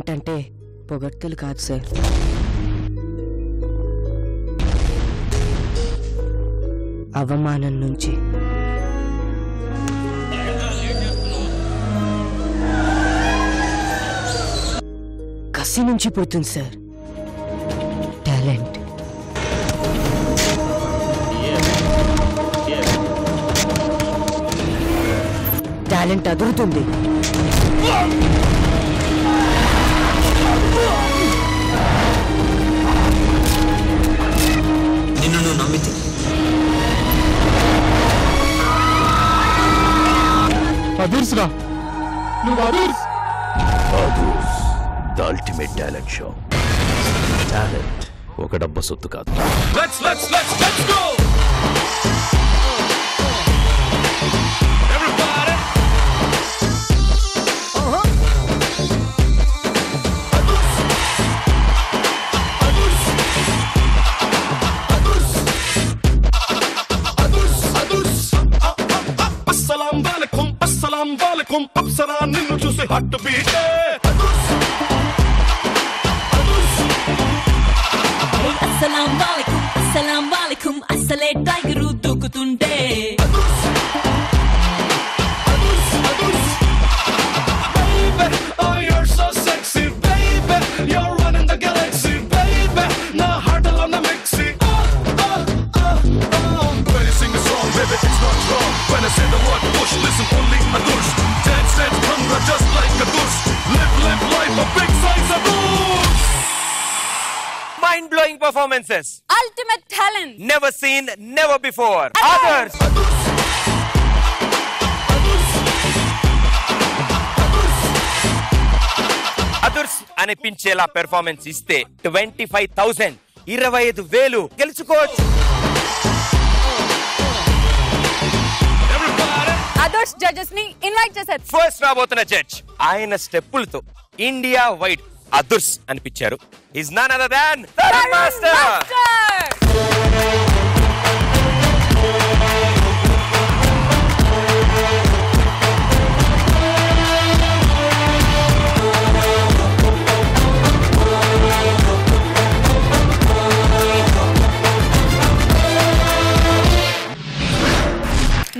Talent అంటే పొగడ్తలు కాదు సార్. అవమానం నుంచి కసి నుంచి పుడుతుంది సార్ టాలెంట్. టాలెంట్ అదురుతుంది. నిన్ను నువ్వు నమ్మితే అదుర్స్రా నువ్వు అదుర్స్. The ultimate talent show. Talent ఒక డబ్బు సొత్తు కాదు. Let's go! Everybody! Assalamu alaikum, apsara ninnu chuse heart beat. Assalamu alaikum, asale tiger దూకుతుంటే. Baby, oh you're so sexy, baby, you're running the galaxy, baby, na heart alone the mixy. When you sing a song, baby, it's not wrong. When I say the word push, listen only adurs. Dance, bhangra just like adurs. Live life a big size adurs. Mind-blowing performances. Ultimate talent. Never seen, never before. Others. అదుర్స్ అనిపించేలా performance ఇస్తే 25,000 25,000 గెలుచుకోవచ్చు. అదర్స్ judges ని invite చేశారు. First రాబోతున్న judge ఆయన స్టెప్పులతో India wide అదుర్స్ అనిపించారు. Is none other than Tarun master.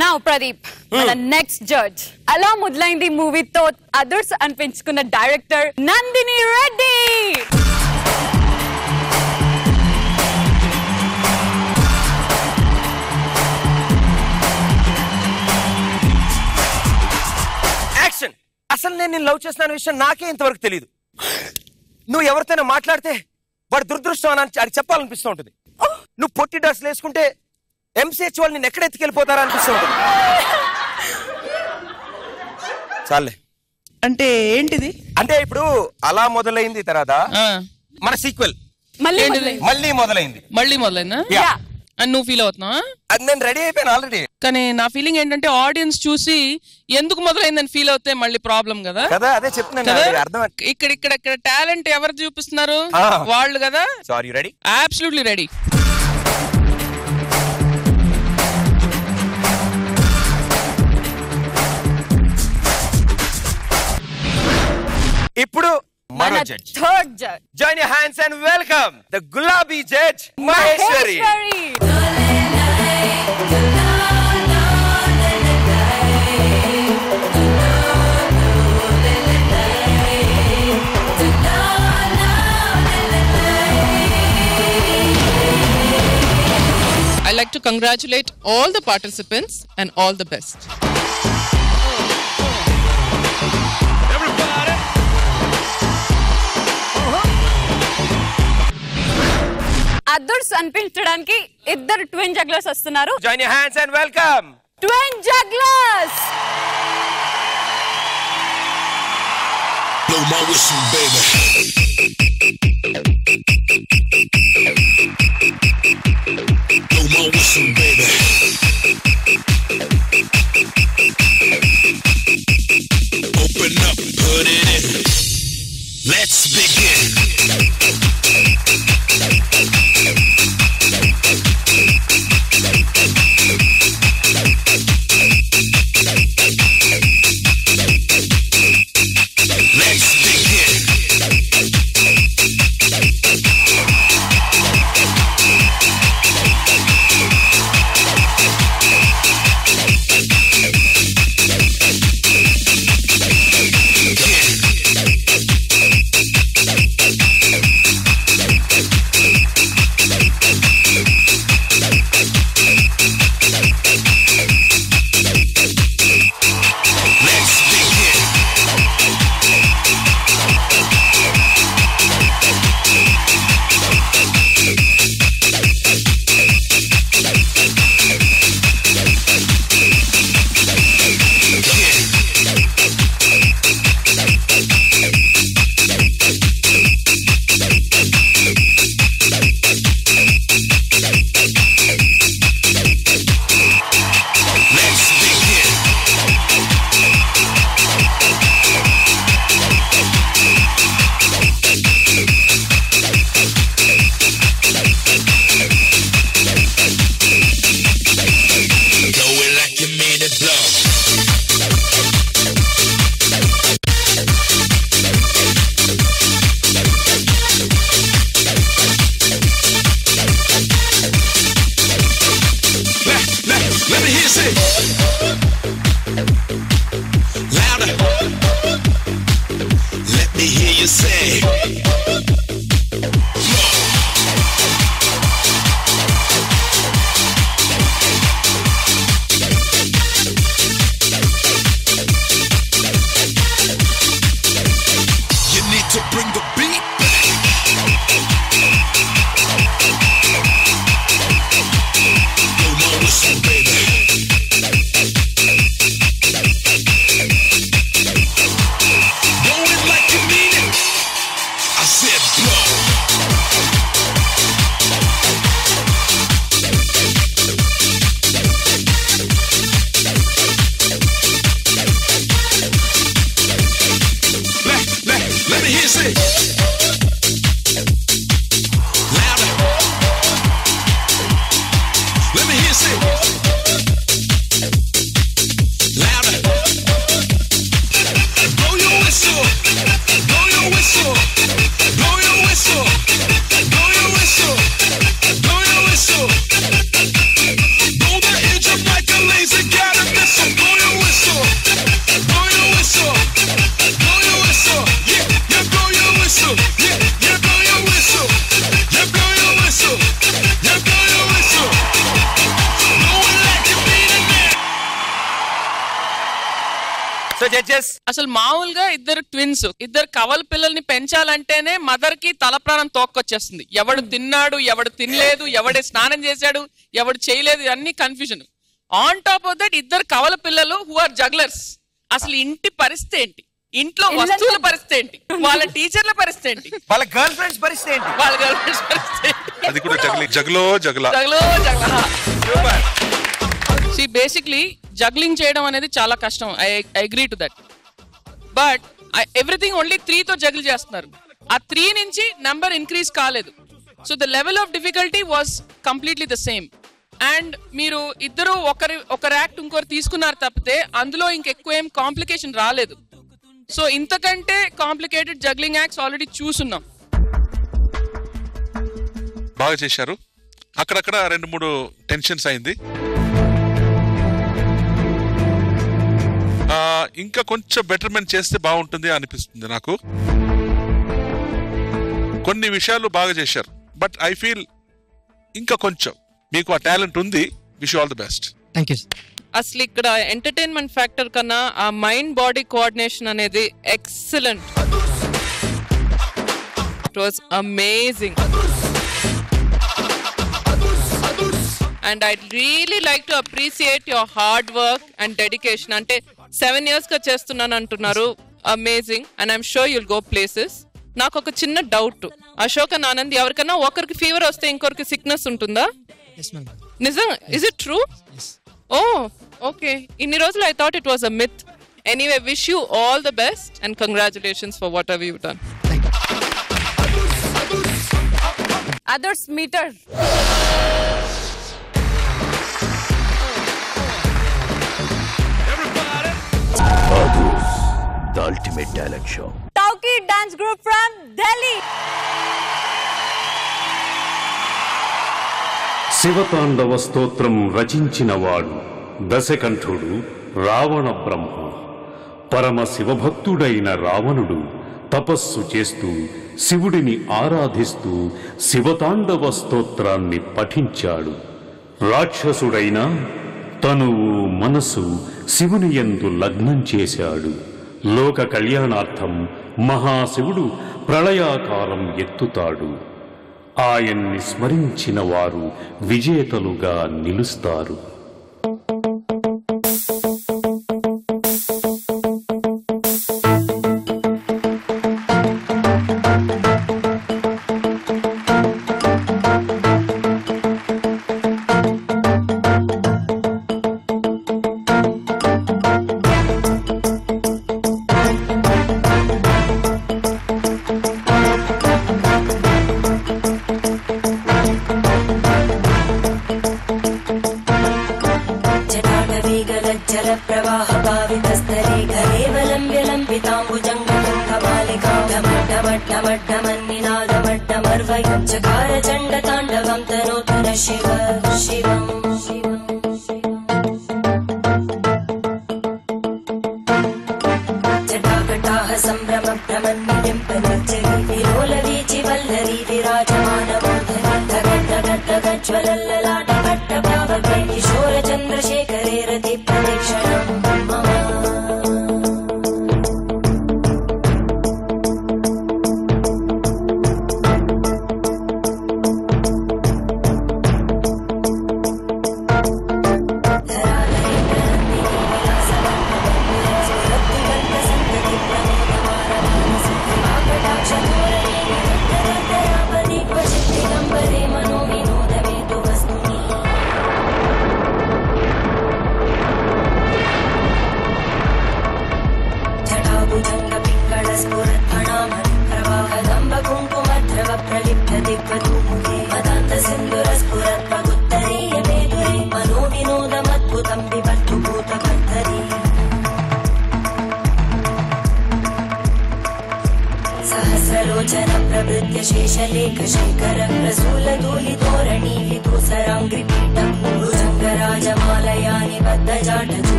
Now Pradeep, మన నెక్స్ట్ జడ్జ్. అలా మొదలైంది మూవీతో అదర్స్ అనిపించుకున్న డైరెక్టర్ నందిని రెడ్డి. యాక్షన్. అసలు నేను లవ్ చేసిన విషయం నాకే ఇంతవరకు తెలియదు. నువ్వు ఎవరితోనే మాట్లాడితే వాడు దురదృష్టం అని చెప్పాలనిపిస్తూ ఉంటుంది. నువ్వు పొట్టి డ్రెస్లు వేసుకుంటే ఎంసీహెచ్ వాళ్ళు నేను ఎక్కడ ఎత్తుకెళ్ళిపోతారా అనిపిస్తూ ఉంటుంది. చాలే. అంటే ఏంటిది? అంటే ఇప్పుడు అలా మొదలైంది తర్వాత మన సీక్వెల్ మళ్ళీ మొదలైందా అని నువ్వు ఫీల్ అవుతున్నావా? అది నేను రెడీ అయిపోయాను ఆల్రెడీ. కానీ నా ఫీలింగ్ ఏంటంటే ఆడియన్స్ చూసి ఎందుకు మొదలైందని ఫీల్ అవుతే మళ్ళీ ప్రాబ్లం కదా. అదే చెప్తున్నాను. ఇక్కడ టాలెంట్ ఎవరు చూపిస్తున్నారు? వాళ్ళు కదా. Sorry ready? Absolutely ready. ఇప్పుడు మన judge, third judge. Join your hands and welcome the Gulabi judge Maheshwari. I like to congratulate all the participants and all the best. అదర్స్ అనిపించడానికి ఇద్దరు ట్విన్ జగ్లర్స్ వస్తున్నారు. Join your hands and welcome twin jugglers. Blow my whistle, baby. Blow my whistle, baby. Open up, put it in. Let's begin. Let's begin. So judges, అసలు మామూలుగా ఇద్దరు twins, ఇద్దరు కవల పిల్లల్ని పెంచాలంటేనే మదర్ కి తల ప్రాణం తోక్కొచ్చేస్తుంది. ఎవడు తిన్నాడు, ఎవడు తినలేదు, ఎవడే స్నానం చేశాడు, ఎవడు చేయలేదు, అన్ని confusion. On top of that ఇద్దరు కవల పిల్లలు హూ ఆర్ జగ్లర్స్. అసలు ఇంటి పరిస్థితి ఏంటి, ఇంట్లో వస్తువుల పరిస్థితి ఏంటి, వాళ్ళ టీచర్ల పరిస్థితి ఏంటి, వాళ్ళ గర్ల్ ఫ్రెండ్స్ పరిస్థితి ఏంటి, వాళ్ళ గర్ల్ ఫ్రెండ్స్ పరిస్థితి ఏంటి? అది కూడా జగలో జగలా. బేసిక్లీ జగ్లింగ్ చేయడం అనేది చాలా కష్టం. I agree to that. But everything only 3 తో జగిల్ చేస్తున్నారు. ఆ 3 నుంచి నంబర్ ఇంక్రీజ్ కాలేదు. So the level of difficulty was completely the same. And మీరు ఇద్దరు ఒకరి యాక్ట్ ఇంకొకరు తీసుకున్నారు తప్పితే అందులో ఇంకెక్కువ ఏం కాంప్లికేషన్ రాలేదు. సో ఇంతకంటే కాంప్లికేటెడ్ జగ్లింగ్ యాక్ట్స్ ఆల్రెడీ చూసున్నాం. బాగా చేశారు. అక్కడక్కడ 2-3 టెన్షన్స్ అయింది. ఇంకా కొంచెం బెటర్మెంట్ చేస్తే బాగుంటుంది అనిపిస్తుంది నాకు. కొన్ని విషయాలు బాగా చేశారు. బట్ ఐ ఫీల్ ఇంకా కొంచెం మీకు ఆ టాలెంట్ ఉంది. Wish all the best. Thank you. అసలు ఇక్కడ ఎంటర్టైన్మెంట్ ఫ్యాక్టర్ కన్నా ఆ మైండ్ బాడీ కోఆర్డినేషన్ అనేది excellent. It was amazing. And I really like to appreciate your hard work and dedication. అంటే 7 years గా చేస్తున్నాను అంటున్నారు. Amazing. And I'm sure you'll go places. నాకు ఒక చిన్న డౌట్. అశోక్ అండ్ ఆనంద్, ఎవరికన్నా ఒకరికి ఫీవర్ వస్తే ఇంకొకరికి సిక్నెస్ ఉంటుందా? నిజం? Is it true? Oh okay. ఇన్ని రోజులు I thought it was a myth. Anyway, wish you all the best and congratulations for whatever you done. Others meter. The ultimate talent show. Tauki dance group from Delhi. Shiva Tandava Stotram రచించినవాడు దశకంఠుడు రావణ బ్రహ్మ. పరమ శివభక్తుడైన రావణుడు తపస్సు చేస్తూ శివుడిని ఆరాధిస్తూ శివతాండవ స్తోత్రాన్ని పఠించాడు. రాక్షసుడైన తనువు మనసు శివుని యందు లగ్నం చేశాడు. లోక కళ్యాణార్థం మహాశివుడు ప్రళయాకారం ఎత్తుతాడు. ఆయన్ని స్మరించిన వారు విజేతలుగా నిలుస్తారు.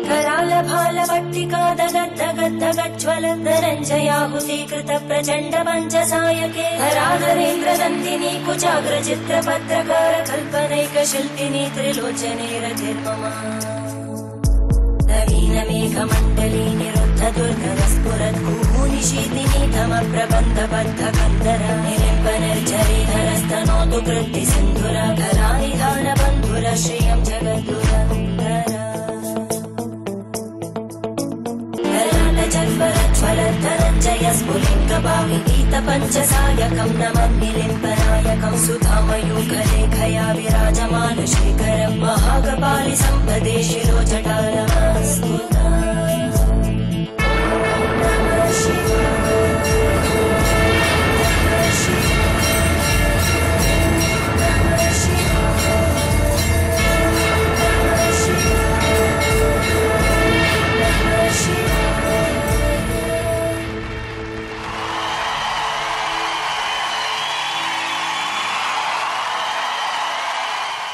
कराल भाल पट्टिका दगद्दगद्दगज्ज्वल धनञ्जयाहुतीकृत प्रचण्ड पञ्चसायके हराधरेन्द्र नन्दिनी कुचाग्रचित्र पत्रकार कल्पनैकशिल्पिनी त्रिलोचने रतिर्ममा नवीनमेघमण्डली निरुद्ध दुर्धरस्फुरद्भूनिशीतिनी तमप्रबन्धबद्धकन्दरा निलिम्बनिर्झरीधरस्तनोतु कृत्तिसिन्धुरा कलानिधानबन्धुर श्रियं जगद्दुरन्दरा ललाटजल्परज्ज्वलद्धनञ्जय स्फुलिङ्गभाविगीतपञ्चसायकं नमन्निलिम्बनायकं सुधामयूखलेखया विराजमानशेखरं महागपालि सम्पदे शिरोजटालमास्तुता नमः शिवाय नमः शिवाय नमः शिवाय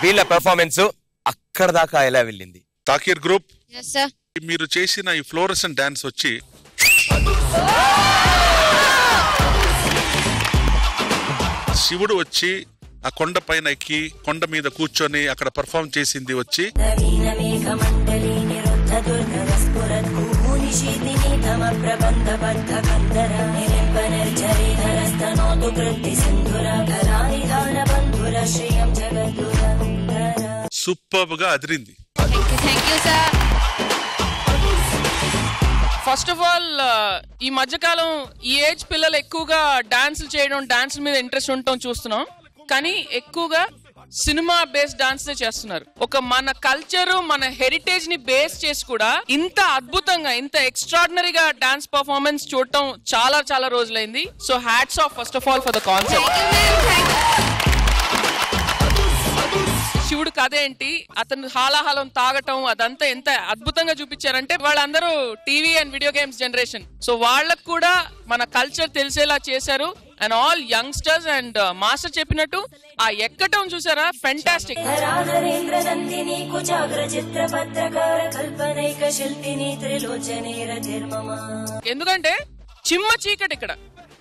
వీళ్ళ పెర్ఫార్మెన్స్ అక్కడ దాకా ఎలా వెళ్ళింది? Tauqeer group Yes, sir. మీరు చేసిన ఈ ఫ్లోరసెంట్ డాన్స్ వచ్చి శివుడు వచ్చి ఆ కొండ పైన ఎక్కి కొండ మీద కూర్చొని అక్కడ పర్ఫార్మ్ చేసింది వచ్చి సూపర్ గా అదిరింది. Thank you, sir. First of all ఈ మధ్యకాలం ఈ ఏజ్ పిల్లలు ఎక్కువగా డాన్సులు చేయడం, డాన్స్ మీద ఇంట్రెస్ట్ ఉండటం చూస్తున్నాం. కానీ ఎక్కువగా సినిమా బేస్డ్ డాన్స్ చేస్తున్నారు. ఒక మన కల్చర్, మన హెరిటేజ్ ని బేస్ చేసి కూడా ఇంత అద్భుతంగా, ఇంత ఎక్స్ట్రాడినరీగా డాన్స్ పర్ఫార్మెన్స్ చూడటం చాలా చాలా రోజులైంది. So hats off first of all for the concept. శివుడు కథ ఏంటి, అతను హాలాహలం తాగటం, అదంతా ఎంత అద్భుతంగా చూపించారంటే వాళ్ళందరూ TV and video games generation. So వాళ్ళకు కూడా మన కల్చర్ తెలిసేలా చేశారు. And all youngsters and master చెప్పినట్టు ఆ ఎక్కటం చూసారా, ఫెంటాస్టిక్. ఎందుకంటే చిమ్మ చీకటి ఇక్కడ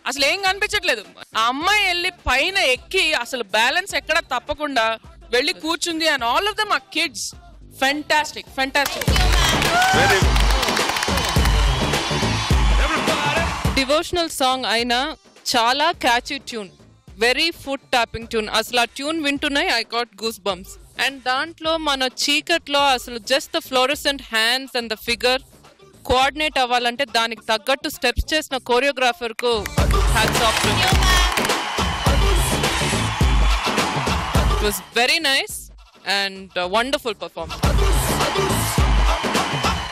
అసలు ఏం కనిపించట్లేదు. ఆ అమ్మాయి వెళ్ళి పైన ఎక్కి అసలు బ్యాలెన్స్ ఎక్కడ తప్పకుండా వెళ్ళి కూర్చుంది. And all of them are kids. Fantastic, fantastic. Devotional song అయినా చాలా catchy tune, very foot tapping tune. అసలు ఆ ట్యూన్ వింటున్నాయి I got goose bumps. And దాంట్లో మన చీకట్లో అసలు just the fluorescent hands and the figure coordinate అవ్వాలంటే దానికి తగ్గట్టు స్టెప్స్ చేసిన కోరియోగ్రాఫర్ కు hats off. It was very nice and wonderful performance.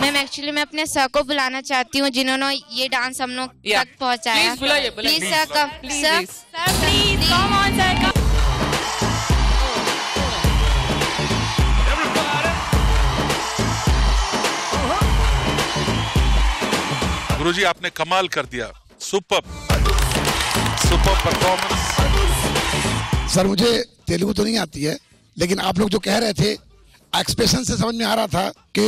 Ma'am actually मैं अपने सर को बुलाना चाहती हूँ जिन्होंने ये डांस हम लोग तक पहुँचाया. Please बुलाइए, बुलाइए. Please sir, come. Sir, Please, come on, sir. गुरुजी आपने कमाल कर दिया. Super super performance. सर मुझे तेलुगु तो नहीं आती है, लेकिन आप लोग जो कह रहे थे एक्सप्रेशन से समझ में आ रहा था कि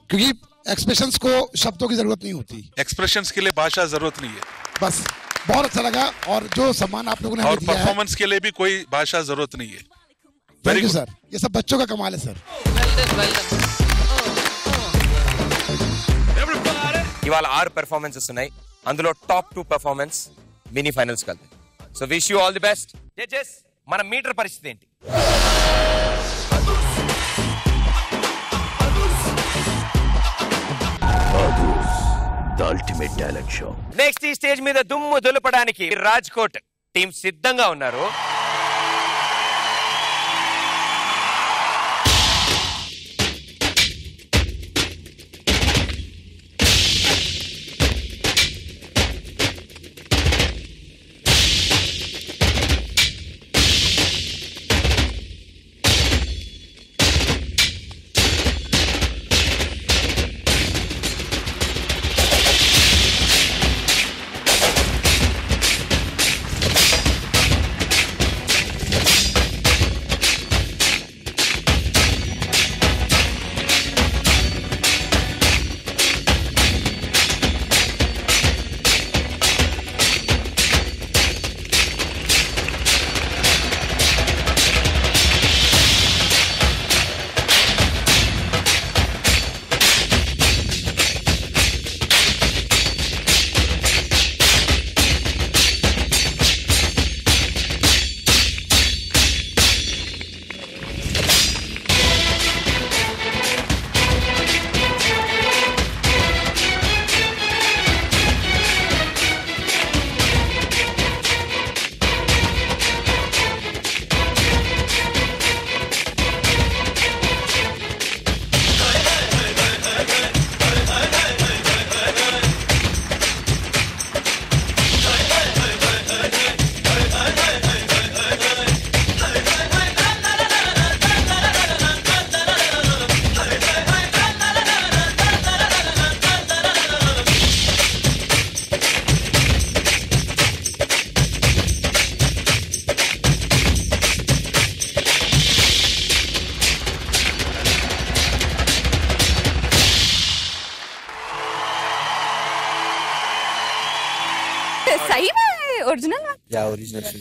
क्योंकि एक्सप्रेशंस को शब्दों की जरूरत नहीं होती, एक्सप्रेशंस के लिए भाषा जरूरत नहीं है. बस बहुत अच्छा लगा. और जो सम्मान आप लोगों ने और हमें दिया है, परफॉर्मेंस के लिए भी कोई भाषा जरूरत नहीं है. Thank you sir. ये सब बच्चों का कमाल है सर. ఇవాళ 6 పెర్ఫార్మెన్సెస్ ఉన్నాయి. అందులో టాప్ 2 పెర్ఫార్మెన్స్ మినీ ఫైనల్స్ కలుతాయి. So wish you all the best. Judges, మన మీటర్ పరిస్థితి ఏంటి? The ultimate talent show. Next ఈ స్టేజ్ మీద దుమ్ము దులపడానికి రాజ్కోట్ టీం సిద్ధంగా ఉన్నారు.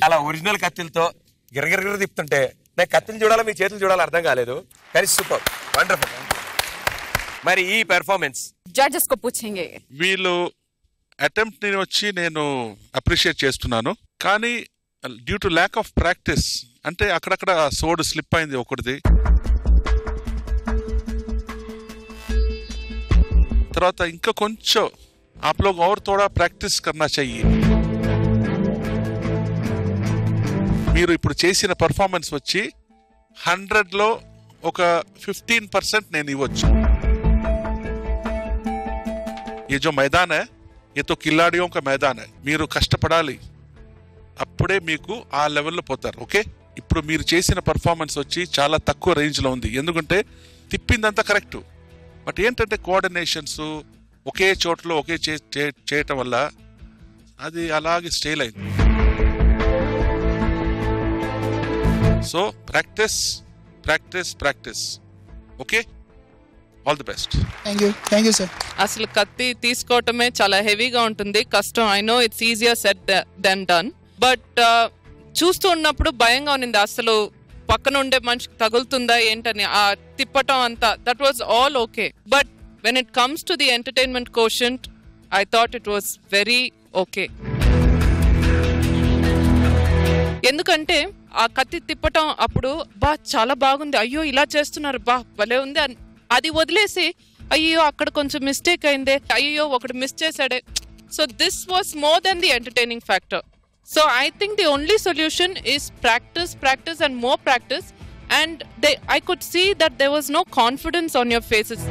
అలా ఒరిజినల్ కత్తిలతో గిరగిర తిప్పుతుంటే నాకు కత్తిని చూడాలా మీ చేతులు చూడాలా అర్థం కాలేదు. కానీ సూపర్, వండర్ఫుల్. మరి ఈ పెర్ఫార్మెన్స్ జడ్జెస్ కో పూछेंगे. వీళ్ళు అటెంప్ట్ ని వచ్చి నేను అప్రిషియేట్ చేస్తున్నాను, కానీ due to lack of practice అంటే అక్కడక్కడ సోడ్ స్లిప్ అయింది ఒకటిది. తర్వాత ఇంకా కొంచెం आप लोग और थोड़ा प्रैक्टिस करना चाहिए. మీరు ఇప్పుడు చేసిన పర్ఫార్మెన్స్ వచ్చి 100లో ఒక 15% నేను ఇవ్వచ్చు. ये जो मैदान है ये तो खिलाड़ियों का मैदान है. మీరు కష్టపడాలి, అప్పుడే మీకు ఆ లెవెల్లో పోతారు. ఓకే, ఇప్పుడు మీరు చేసిన పర్ఫార్మెన్స్ వచ్చి చాలా తక్కువ రేంజ్లో ఉంది, ఎందుకంటే తిప్పిందంతా కరెక్ట్, బట్ ఏంటంటే కోఆర్డినేషన్స్ ఒకే చోట్లో ఒకే చేయటం వల్ల అది అలాగే స్టైల్ అయింది. So practice practice practice. Okay, all the best. Thank you sir. అసలు కత్తి తీసుకోవటమే చాలా హెవీగా ఉంటుంది, కష్టం. I know it's easier said than done, but చూస్తూ ఉన్నప్పుడు భయంగా ఉన్నింది. అసలు పక్కన ఉండే మనిషికి తగులుతుందా ఏంటని ఆ తిప్పటం అంతా. That was all okay, but when it comes to the entertainment quotient, I thought it was very okay. ఎందుకంటే ఆ కత్తి తిప్పటం అప్పుడు చాలా బాగుంది, అయ్యో ఇలా చేస్తున్నారు, భలే ఉంది, అది వదిలేసి అయ్యో అక్కడ కొంచెం మిస్టేక్ అయిందే, అయ్యో ఒకటి మిస్ చేశాడే. So this was more than the entertaining factor. So I think the only solution is practice, practice and more practice, and I could see that there was no confidence on your faces.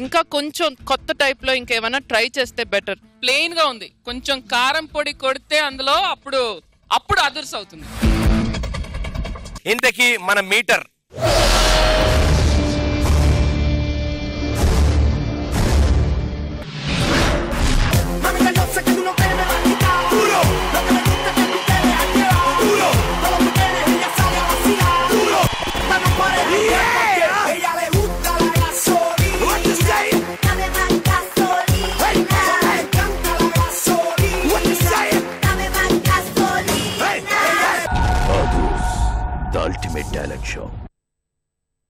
ఇంకా కొంచెం కొత్త type లో ఇంకేమైనా try చేస్తే better. Plain గా ఉంది, కొంచెం కారం పొడి కొడితే అందులో అప్పుడు అదుర్స్ అవుతుంది. ఇంతకీ మన మీటర్